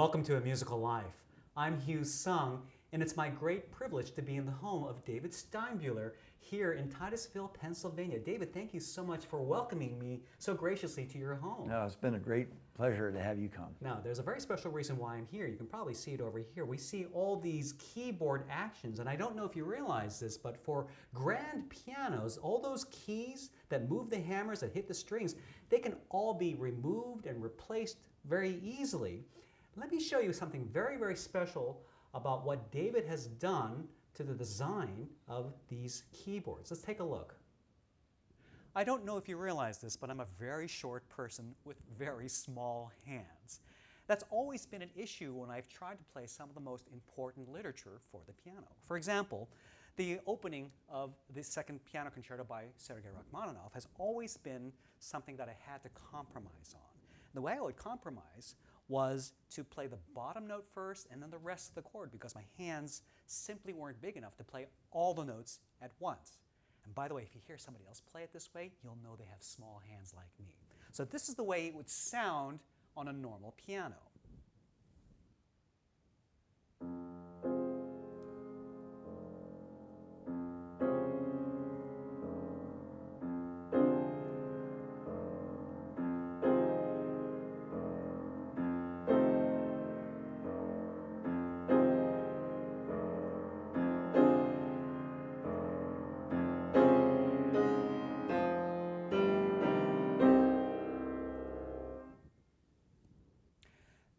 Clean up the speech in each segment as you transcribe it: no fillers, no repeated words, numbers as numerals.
Welcome to A Musical Life. I'm Hugh Sung, and it's my great privilege to be in the home of David Steinbuhler here in Titusville, Pennsylvania. David, thank you so much for welcoming me so graciously to your home. No, it's been a great pleasure to have you come. Now, there's a very special reason why I'm here. You can probably see it over here. We see all these keyboard actions, and I don't know if you realize this, but for grand pianos, all those keys that move the hammers, that hit the strings, they can all be removed and replaced very easily. Let me show you something very, very special about what David has done to the design of these keyboards. Let's take a look. I don't know if you realize this, but I'm a very short person with very small hands. That's always been an issue when I've tried to play some of the most important literature for the piano. For example, the opening of the second piano concerto by Sergei Rachmaninoff has always been something that I had to compromise on. The way I would compromise was to play the bottom note first and then the rest of the chord, because my hands simply weren't big enough to play all the notes at once. And by the way, if you hear somebody else play it this way, you'll know they have small hands like me. So this is the way it would sound on a normal piano.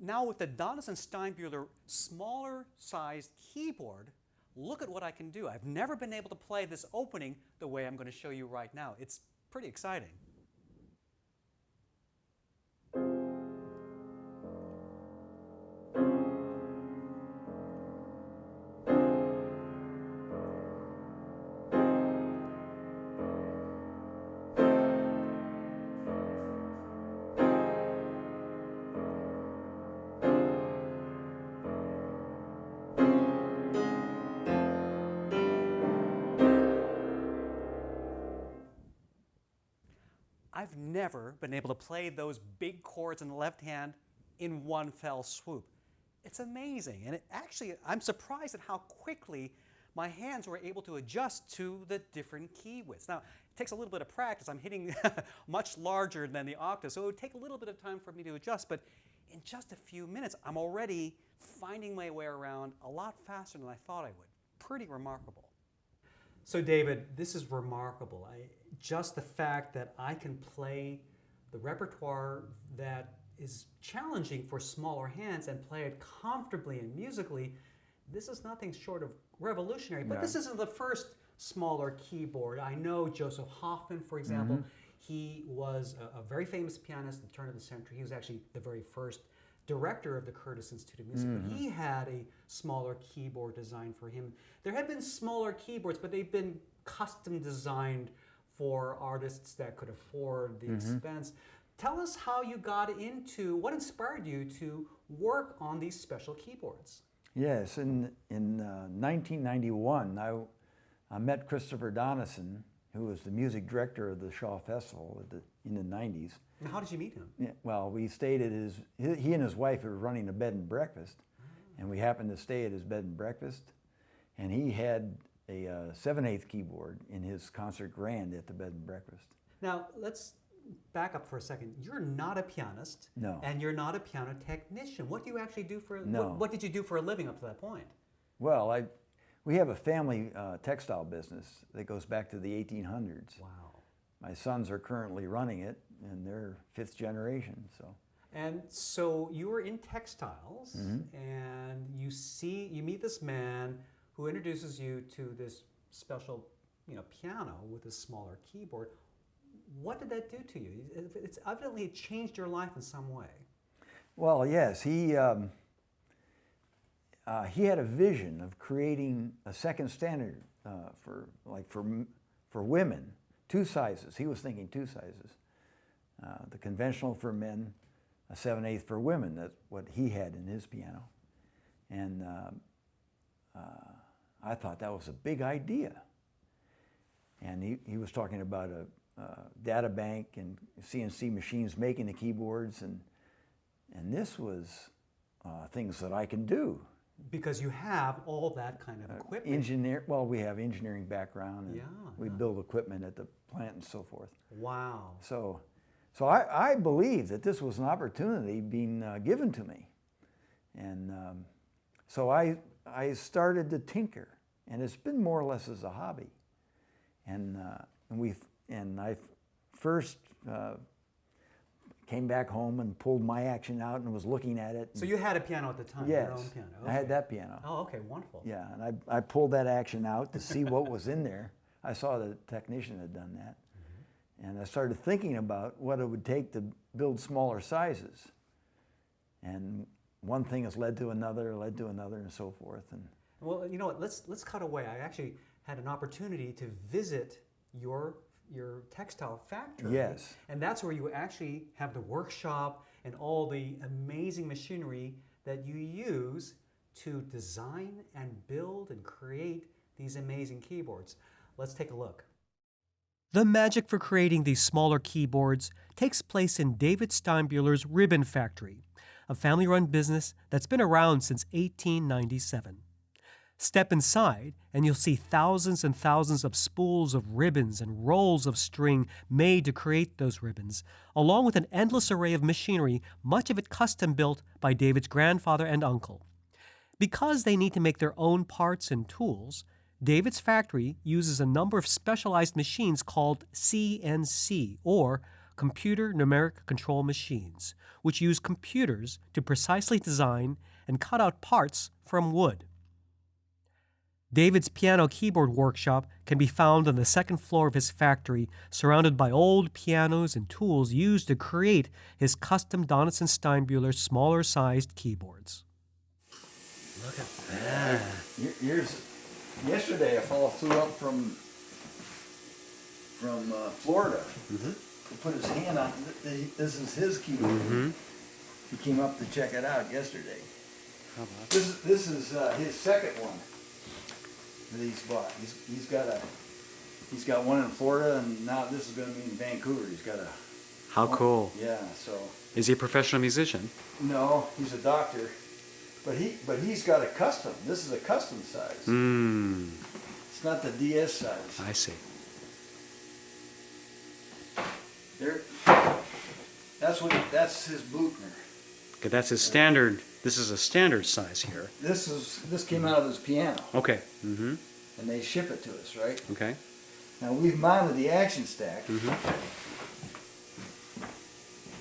Now with the Donison-Steinbuhler smaller sized keyboard, look at what I can do. I've never been able to play this opening the way I'm going to show you right now. It's pretty exciting. I've never been able to play those big chords in the left hand in one fell swoop. It's amazing, and I'm surprised at how quickly my hands were able to adjust to the different key widths. Now, it takes a little bit of practice. I'm hitting much larger than the octave, so it would take a little bit of time for me to adjust, but in just a few minutes, I'm already finding my way around a lot faster than I thought I would. Pretty remarkable. So David, this is remarkable. Just the fact that I can play the repertoire that is challenging for smaller hands and play it comfortably and musically, this is nothing short of revolutionary. But this isn't the first smaller keyboard. I know Joseph Hoffman, for example, he was a very famous pianist at the turn of the century. He was actually the very first director of the Curtis Institute of Music. He had a smaller keyboard designed for him. There have been smaller keyboards, but they've been custom designed for artists that could afford the expense. Tell us how you got into, what inspired you to work on these special keyboards? Yes, in 1991, I met Christopher Donison, who was the music director of the Shaw Festival in the 90s. And how did you meet him? Yeah, well, we stayed at he and his wife were running a bed and breakfast, and we happened to stay at his bed and breakfast, and he had a 7/8 keyboard in his concert grand at the bed and breakfast. Now, let's back up for a second. You're not a pianist, No. And you're not a piano technician. What do you actually do for, No. what did you do for a living up to that point? Well, we have a family textile business that goes back to the 1800s. Wow. My sons are currently running it, and they're 5th generation. And so you were in textiles, and you meet this man who introduces you to this special, piano with a smaller keyboard. What did that do to you? It's evidently changed your life in some way. Well, yes, he had a vision of creating a second standard for women, 2 sizes. He was thinking 2 sizes. The conventional for men, a 7/8 for women. That's what he had in his piano. And I thought that was a big idea. And he was talking about a data bank and CNC machines making the keyboards, and this was things that I can do. Because you have all that kind of equipment. Well, we have engineering background, and we build equipment at the plant and so forth. Wow. So I believe that this was an opportunity being given to me, and so I started to tinker, and it's been more or less as a hobby, and I first came back home and pulled my action out and was looking at it. So you had a piano at the time, yes, your own piano. Okay. I had that piano. Oh, okay, wonderful. Yeah, and I pulled that action out to see what was in there. I saw the technician had done that. And I started thinking about what it would take to build smaller sizes. And one thing has led to another, and so forth. And well, you know what, let's cut away. I actually had an opportunity to visit your textile factory. Yes. And that's where you actually have the workshop and all the amazing machinery that you use to design and build and create these amazing keyboards. Let's take a look. The magic for creating these smaller keyboards takes place in David Steinbuhler's Ribbon Factory, a family-run business that's been around since 1897. Step inside and you'll see thousands and thousands of spools of ribbons and rolls of string made to create those ribbons, along with an endless array of machinery, much of it custom-built by David's grandfather and uncle. Because they need to make their own parts and tools, David's factory uses a number of specialized machines called CNC, or Computer Numeric Control Machines, which use computers to precisely design and cut out parts from wood. David's piano keyboard workshop can be found on the second floor of his factory, surrounded by old pianos and tools used to create his custom Donison-Steinbuhler smaller-sized keyboards. Look at that. Yesterday, a fellow flew up from Florida to put his hand on. This is his keyboard. He came up to check it out yesterday. How about This is his second one that he's bought. He's got one in Florida, and now this is going to be in Vancouver. He's got a. How cool. Yeah. So. Is he a professional musician? No, he's a doctor. But he's got a custom. This is a custom size. It's not the DS size. I see. There. That's his Buchner. Okay, that's his standard. This is a standard size here. This came out of his piano. Okay. And they ship it to us, right? Okay. Now we've mounted the action stack.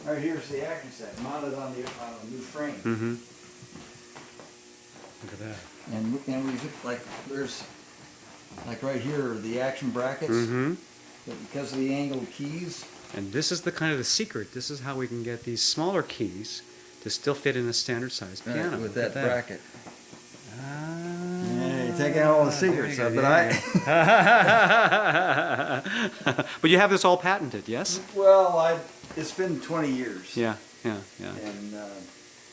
Right here's the action stack mounted on a new frame. Look at that. And we've there's right here are the action brackets. But because of the angled keys. And this is the kind of the secret. This is how we can get these smaller keys to still fit in a standard sized piano. Right, with that bracket. Yeah, you're taking all the secrets up, but you have this all patented, yes? Well, it's been 20 years. Yeah. And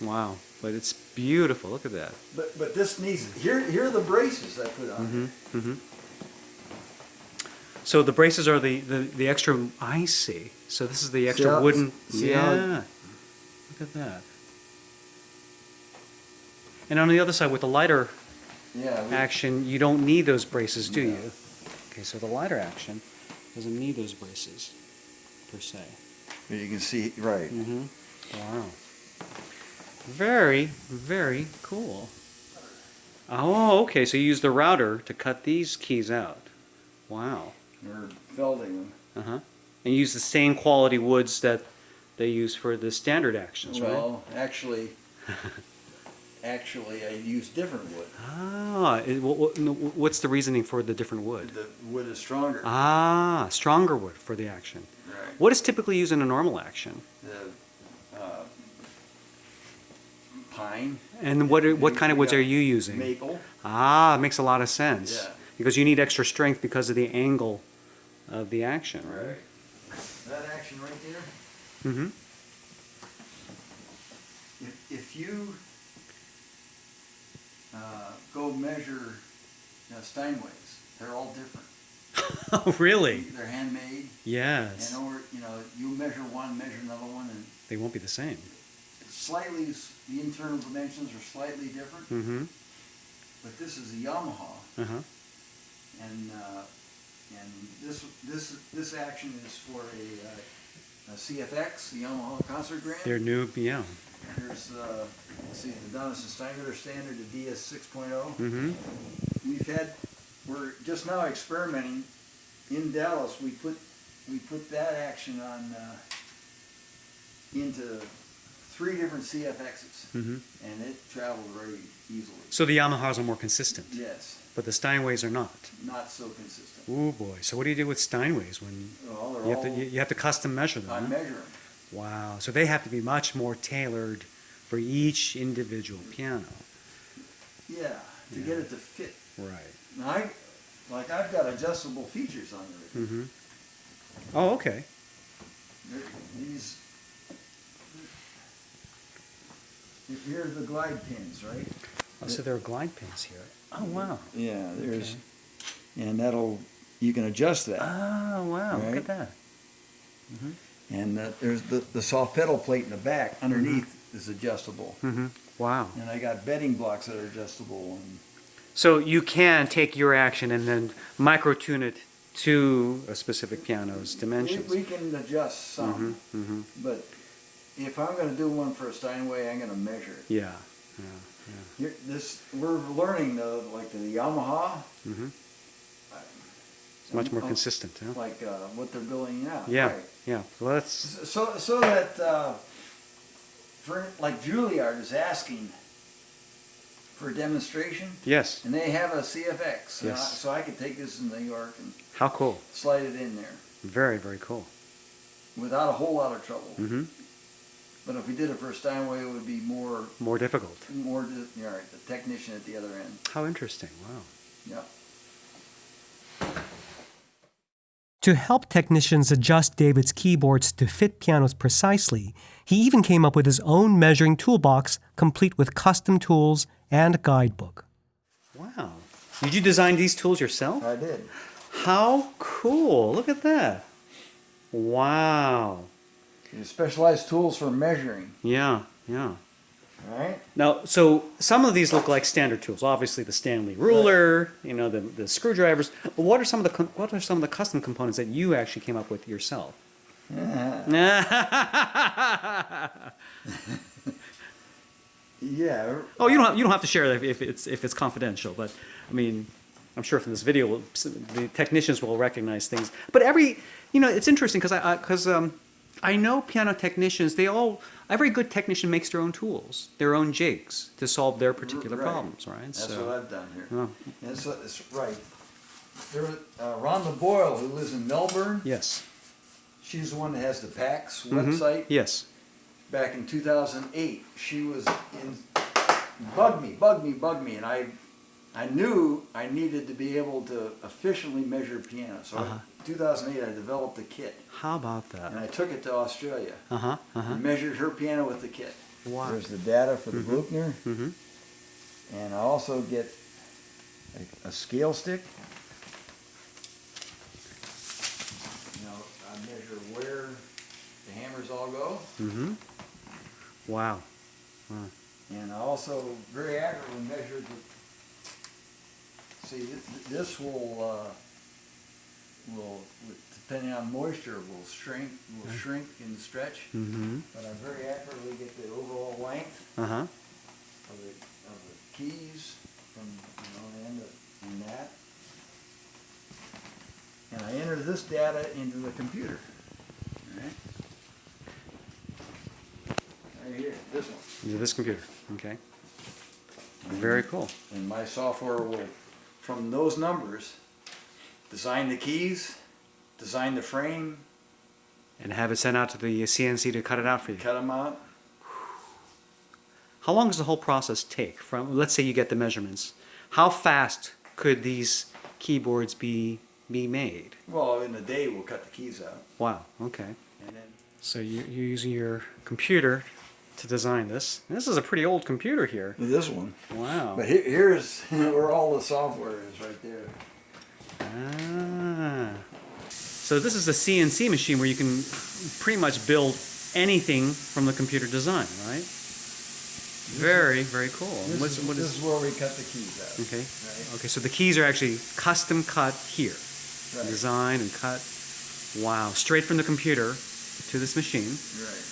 wow, but it's beautiful. Look at that. But this needs here are the braces I put on. So the braces are the extra. I see. So this is the extra wooden. Look at that. And on the other side with the lighter action, you don't need those braces, do you? Okay, so the lighter action doesn't need those braces per se. You can see right. Wow. Very, very cool. Oh, okay. So you use the router to cut these keys out. Wow. We're felding them. And you use the same quality woods that they use for the standard actions, right? Well, actually, I use different wood. Ah, what's the reasoning for the different wood? The wood is stronger. Ah, stronger wood for the action. Right. What is typically used in a normal action? Pine. And what kind of woods are you using? Maple. Ah, it makes a lot of sense. Yeah. Because you need extra strength because of the angle of the action, right? That action right there. If you go measure Steinways, they're all different. Oh, really? They're handmade. Yes. And you measure one, measure another one, and they won't be the same. slightly, the internal dimensions are slightly different. Mm-hmm. But this is a Yamaha, Uh-huh. and this action is for a CFX, the Yamaha Concert Grand. They're new, yeah. Here's let's see, the Donison-Steinbuhler Standard, the DS 6.0. Mm-hmm. We're just now experimenting in Dallas. We put that action on into 3 different CFXs, Mm-hmm. and it traveled very easily. So the Yamahas are more consistent, Yes, but the Steinways are not. not so consistent. Oh boy! So what do you do with Steinways when Well, you have to you have to custom measure them? I huh? measure them. Wow! So they have to be much more tailored for each individual piano. Yeah, to get it to fit. Right. Now I've got adjustable features on it. Mm-hmm. Oh, okay. These. Here are the glide pins, right? Oh, so there are glide pins here. Oh wow! Yeah, there's, Okay. and you can adjust that. Oh wow! Look Right. at that. And there's the soft pedal plate in the back underneath is adjustable. Mm-hmm. Wow! And I got bedding blocks that are adjustable. And So you can take your action and then micro tune it to a specific piano's dimensions. we can adjust some, Mm-hmm. Mm-hmm. but if I'm going to do one for a Steinway, I'm going to measure it. Yeah. Yeah. Here, we're learning like the Yamaha, Mm-hmm. It's much more Oh. consistent, huh? like what they're building now. Yeah. Right. Yeah. Well, that's So that for like Juilliard is asking for a demonstration, yes. and they have a CFX, Yes. so I could take this in New York and How cool! slide it in there Very, very cool. without a whole lot of trouble. Mm-hmm. But if we did it for a Steinway, it would be more, More difficult. the technician at the other end. How interesting! Wow. Yeah. To help technicians adjust David's keyboards to fit pianos precisely, he even came up with his own measuring toolbox, complete with custom tools and guidebook. Wow. Did you design these tools yourself? I did. How cool! Look at that. Wow. Specialized tools for measuring. Yeah. Yeah. All right. Now, so some of these look like standard tools. Obviously, the Stanley ruler, the screwdrivers. But what are some of the custom components that you actually came up with yourself? Yeah. Oh, you don't have to share that if it's confidential. But I mean, I'm sure from this video, the technicians will recognize things. But it's interesting because I know piano technicians. Every good technician makes their own tools, their own jigs to solve their particular Right. problems, right? That's what I've done here. Oh, And it's right. There, Rhonda Boyle, who lives in Melbourne, yes. she's the one that has the PAX Mhm. website. Yes. Back in 2008, she was bugged me, and I knew I needed to be able to efficiently measure piano. So Uh-huh. in 2008, I developed a kit, How about that? and I took it to Australia Uh-huh. Uh-huh. and measured her piano with the kit. Wow. There's the data for the Bruckner, Mm-hmm. and I also get a scale stick. I measure where the hammers all go. Mm-hmm. Wow. And I also very accurately measured see, this will, depending on moisture, will shrink and stretch. Mm-hmm. But I very accurately get the overall length Uh-huh. of the keys from the end and that. And I enter this data into the computer. Right here, this one. Yeah, this computer. Okay. Very cool. And my software will, from those numbers, design the keys, design the frame, And have it sent out to the CNC to cut it out for you. cut them out. How long does the whole process take? From, let's say you get the measurements. How fast could these keyboards be made? Well, in a day we'll cut the keys out. Wow. Okay. And then So you're using your computer to design this. This is a pretty old computer here. this one. Wow. But here's where all the software is right there. Ah. So this is a CNC machine where you can pretty much build anything from the computer design, right? Very, very cool. This is where we cut the keys out. Okay. Right. Okay, so the keys are actually custom cut here. Right. Designed and cut. Wow. Straight from the computer to this machine. Right.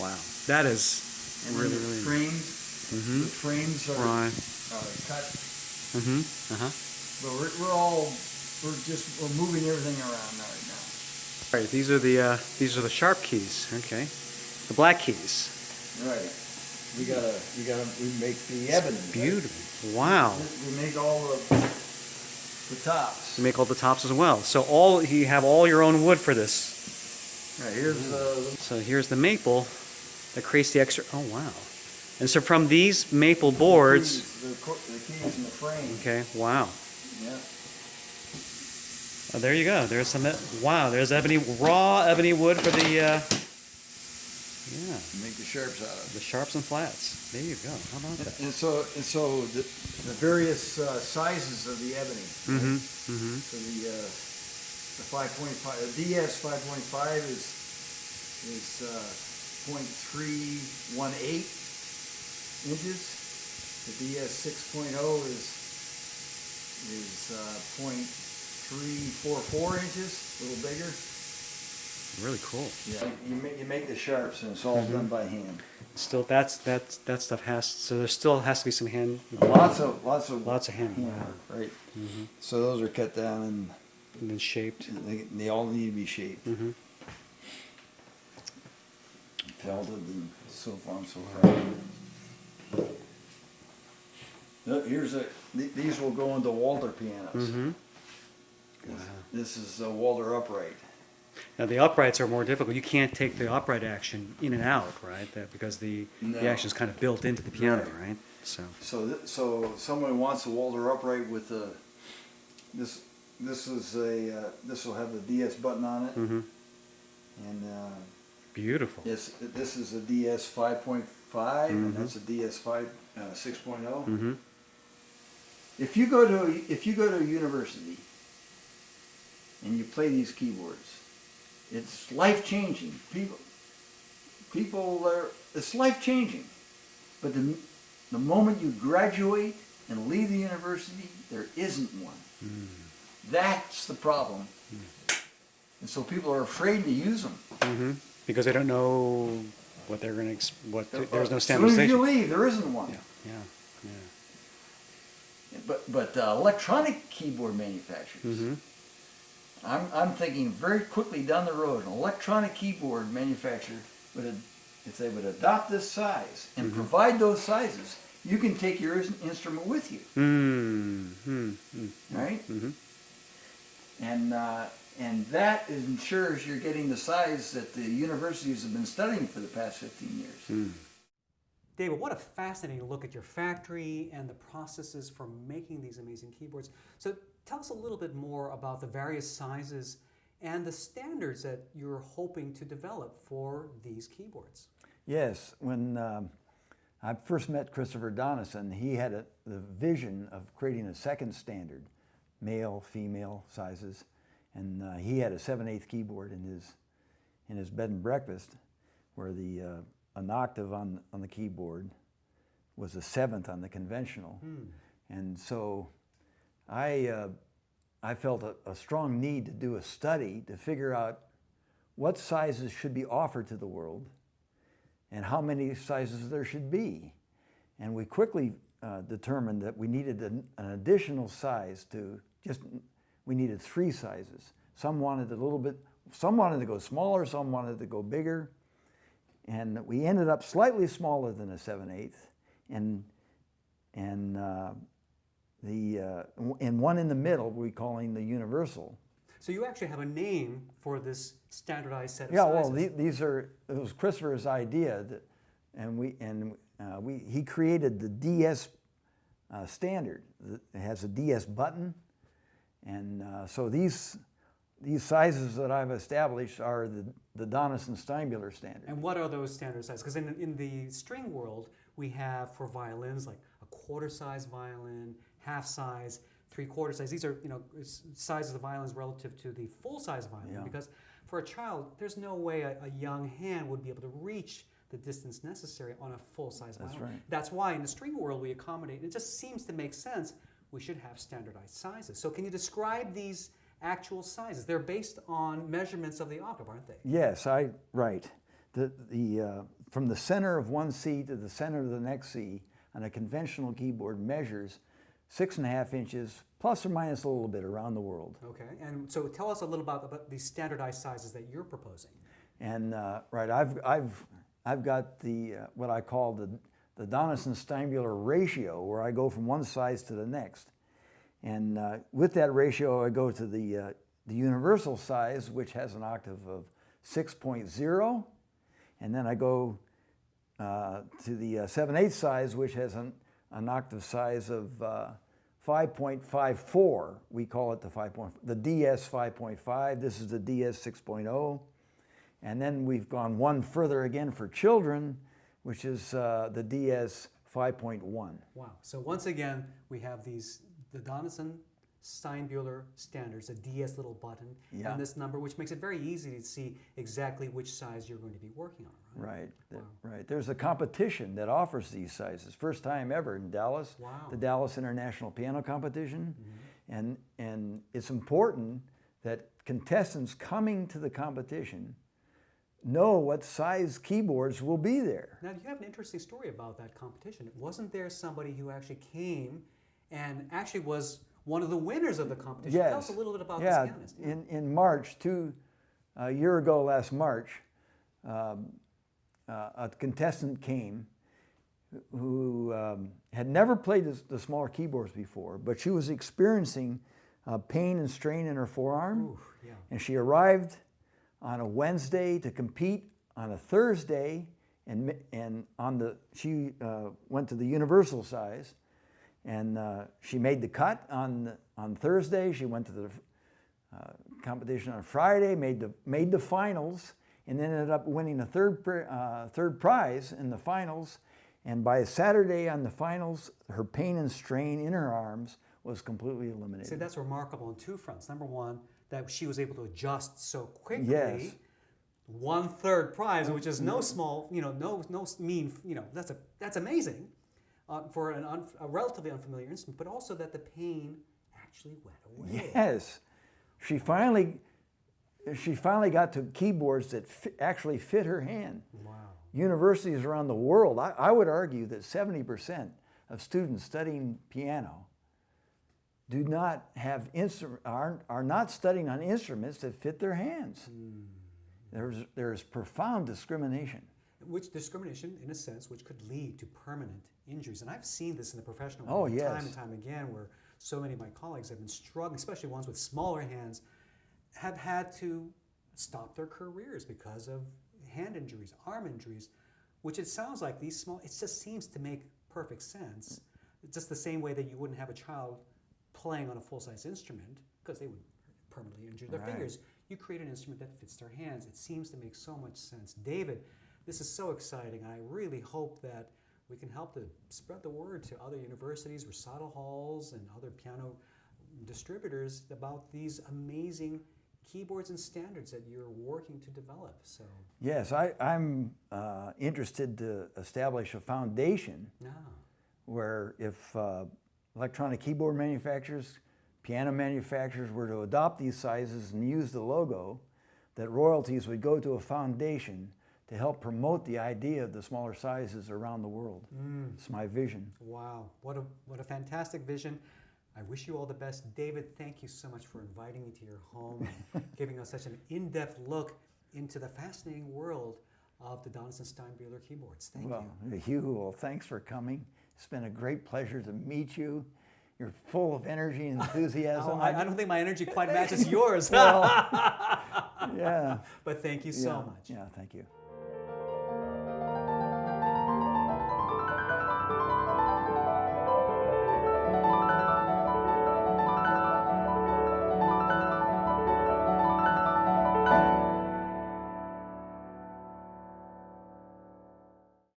Wow. That is And really, then the really frames. Mm-hmm. The frames are Right. cut. Mm-hmm. Uh-huh. But we're moving everything around right now. All right, these are the sharp keys. Okay. The black keys. Right. We make the ebony. Beautiful. Wow. We make all the tops. You make all the tops as well. So you have all your own wood for this. Right, here's So here's the maple that creates the extra. Oh wow! And so from these maple boards. the keys in the frame. Okay. Wow. Yeah. Oh, there you go. There's some. Wow. There's raw ebony wood for the. Yeah. Make the sharps out of it. The sharps and flats. There you go. How about that? And so the various sizes of the ebony. Mm-hmm. Mm-hmm. So the 5.5, the DS 5.5 is 0.318 inches. The DS 6.0 is 0.344 inches, a little bigger. Really cool. Yeah, you make the sharps, and it's all done by hand. Still, that stuff has. So there still has to be some hand. Lots of hand. hand Wow. work, right? Mm-hmm. So those are cut down And then shaped. and they all need to be shaped, Mm-hmm. felted, and so on and so forth. These will go into Walter pianos. Mm-hmm. This is a Walter upright. Now the uprights are more difficult. You can't take the upright action in and out, right? Because the action is kind of built into the piano, right? So. So someone wants a Walter upright with this will have the DS button on it, Mm-hmm. and Beautiful. this is a DS 5.5, and that's a DS 6.0. Mm-hmm. If you go to a university and you play these keyboards, it's life changing. It's life changing. But the moment you graduate and leave the university, there isn't one. Mm. That's the problem. And so people are afraid to use them. Mm-hmm. Because they don't know what they're going to. There's no As soon as standardization. you leave, there isn't one. Yeah. But electronic keyboard manufacturers, Mm-hmm. I'm thinking very quickly down the road, an electronic keyboard manufacturer if they would adopt this size and provide those sizes, you can take your instrument with you, Mm-hmm. right? Mm-hmm. And that ensures you're getting the size that the universities have been studying for the past 15 years. Mm. David, what a fascinating look at your factory and the processes for making these amazing keyboards. So tell us a little bit more about the various sizes and the standards that you're hoping to develop for these keyboards. Yes, when I first met Christopher Donison, he had the vision of creating a second standard, male, female sizes, and he had a 7/8 keyboard in his bed and breakfast, where an octave on the keyboard was a seventh on the conventional, and so I felt a strong need to do a study to figure out what sizes should be offered to the world and how many sizes there should be. And we quickly determined that we needed an additional size we needed 3 sizes. Some wanted some wanted to go smaller, some wanted to go bigger. And we ended up slightly smaller than a 7/8, and one in the middle we're calling the universal. So you actually have a name for this standardized set of Yeah, sizes. well, it was Christopher's idea, he created the DS standard. It has a DS button, and so these sizes that I've established are the Donison-Steinbuhler Standard. And what are those standard sizes? Because in the string world, we have for violins like a quarter size violin, half size, 3/4 size. These are sizes of violins relative to the full size violin. Yeah. Because for a child, there's no way a young hand would be able to reach the distance necessary on a full-size violin. That's right. That's why in the string world we accommodate, it just seems to make sense, we should have standardized sizes. So can you describe these actual sizes? They're based on measurements of the octave, aren't they? Yes, right. From the center of one C to the center of the next C on a conventional keyboard measures 6.5 inches, plus or minus a little bit around the world. Okay, and so tell us a little about these standardized sizes that you're proposing. And right, I've got the what I call the Donison-Steinbuhler ratio, where I go from one size to the next. And with that ratio, I go to the universal size, which has an octave of 6.0, and then I go to the 7/8 size, which has an octave size of 5.54. We call it the DS 5.5. This is the DS 6.0. And then we've gone one further again for children, which is the DS 5.1. Wow. So once again, we have the Donison-Steinbuhler standards, a DS little button, Yeah. and this number, which makes it very easy to see exactly which size you're going to be working on, right? Right, Wow. right. There's a competition that offers these sizes. First time ever in Dallas, Wow. the Dallas International Piano Competition. And it's important that contestants coming to the competition know what size keyboards will be there. Now, you have an interesting story about that competition. Wasn't there somebody who actually came and actually was one of the winners of the competition? Yes. Tell us a little bit about this Yeah, pianist. in March, a year ago last March, a contestant came who had never played the smaller keyboards before, but she was experiencing pain and strain in her forearm. Ooh, yeah. And she arrived on a Wednesday to compete on a Thursday, and she went to the universal size, and she made the cut on Thursday. She went to the competition on Friday, made the finals, and then ended up winning a third prize in the finals. And by Saturday on the finals, her pain and strain in her arms was completely eliminated. See, that's remarkable on two fronts. Number one, that she was able to adjust so quickly. Yes. 1/3 prize, which is no small, no mean, that's amazing for a relatively unfamiliar instrument, but also that the pain actually went away. Yes, she finally got to keyboards that actually fit her hand. Wow. Universities around the world, I would argue that 70% of students studying piano do not have are not studying on instruments that fit their hands. There's profound discrimination. Which discrimination, in a sense, which could lead to permanent injuries. And I've seen this in the professional Oh, world yes. time and time again, where so many of my colleagues have been struggling, especially ones with smaller hands, have had to stop their careers because of hand injuries, arm injuries, which it sounds like these small, it just seems to make perfect sense. It's just the same way that you wouldn't have a child playing on a full-size instrument because they would permanently injure their Right. fingers. You create an instrument that fits their hands. It seems to make so much sense. David, this is so exciting. I really hope that we can help to spread the word to other universities, recital halls, and other piano distributors about these amazing keyboards and standards that you're working to develop. So, Yes, I'm interested to establish a foundation where if electronic keyboard manufacturers, piano manufacturers were to adopt these sizes and use the logo, that royalties would go to a foundation to help promote the idea of the smaller sizes around the world. It's my vision. wow, what a fantastic vision. I wish you all the best. David, thank you so much for inviting me to your home and giving us such an in-depth look into the fascinating world of the Donison-Steinbuhler keyboards. Thank you. Hugh, well, thanks for coming. It's been a great pleasure to meet you. You're full of energy and enthusiasm. I don't think my energy quite matches yours. Yeah. But thank you so much. Yeah, thank you.